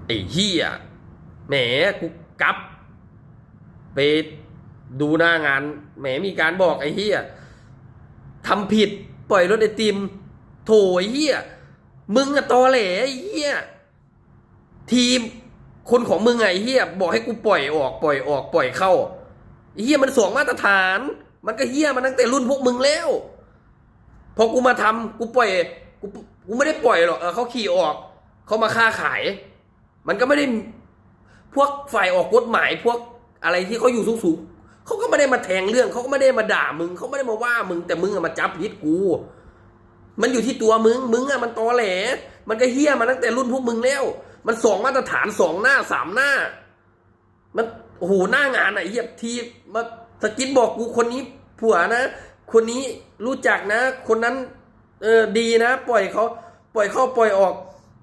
ไอ้เหี้ยแหมกูกลับไปดูหน้างานแหมมีการบอกไอ้เหี้ยทำผิดปล่อยรถไอติมโถไอ้เหี้ยมึงอะตอแหลไอ้เหี้ยทีมคนของมึงไงไอ้เหี้ยบอกให้กูปล่อยออกปล่อยออกปล่อยเข้าไอ้เหี้ยมันสองมาตรฐานมันก็เหี้ยมาตั้งแต่รุ่นพวกมึงแล้วพอกูมาทำกูปล่อยกูกูไม่ได้ปล่อยหรอกเขาขี่ออกเขามาค้าขายมันก็ไม่ได้พวกฝ่ายออกกฎหมายพวกอะไรที่เขาอยู่สูงๆเขาก็ไม่ได้มาแทงเรื่องเขาก็ไม่ได้มาด่ามึงเขาไม่ได้มาว่ามึงแต่มึงอะมาจับผิดกูมันอยู่ที่ตัวมึงอะมันตอแหลมันก็เฮี้ยมาตั้งแต่รุ่นพวกมึงแล้วมันสองมาตรฐานสองหน้าสามหน้ามันโอ้โหหน้างานอะเฮี้ยทีมาสกิดบอกกูคนนี้ผัวนะคนนี้รู้จักนะคนนั้นดีนะปล่อยเขาปล่อยเข้าปล่อยออก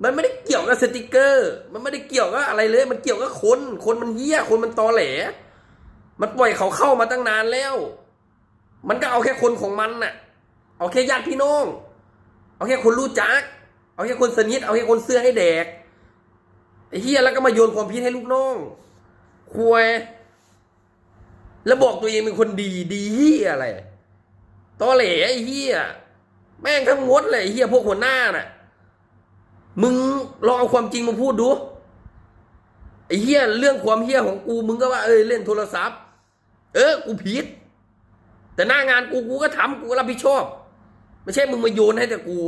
มันไม่ได้เกี่ยวกับสติกเกอร์มันไม่ได้เกี่ยวกับอะไรเลยมันเกี่ยวกับคนมันเหี้ยคนมันตอแหลมันปล่อยเขาเข้ามาตั้งนานแล้วมันก็เอาแค่คนของมันน่ะเอาแค่ญาติพี่น้องเอาแค่คนรู้จักเอาแค่คนสนิทเอาแค่คนเสื้อให้แดกไอ้เหี้ยแล้วก็มาโยนความผิดให้ลูกน้องควยแล้วบอกตัวเองเป็นคนดีเหี้ยอะไรตอแหลไอ้เหี้ยแม่งทั้งหมดเลยไอ้เหี้ยพวกหัวหน้าน่ะมึงลองเอาความจริงมาพูดดูไอ้เหี้ยเรื่องความเหี้ยของกูมึงก็ว่าเล่นโทรศัพท์กูผิดแต่หน้างานกูก็ทำกูก็รับผิดชอบไม่ใช่มึงมาโยนให้แต่กู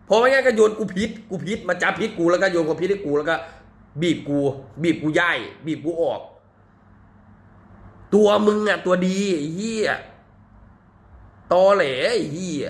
พอไม่งั้นก็โยนกูผิดมาจับผิดกูแล้วก็โยนความผิดให้กูแล้วก็บีบกูย่ายบีบกูออกตัวมึงอ่ะตัวดีไอ้เหี้ยตอแหลไอ้เหี้ย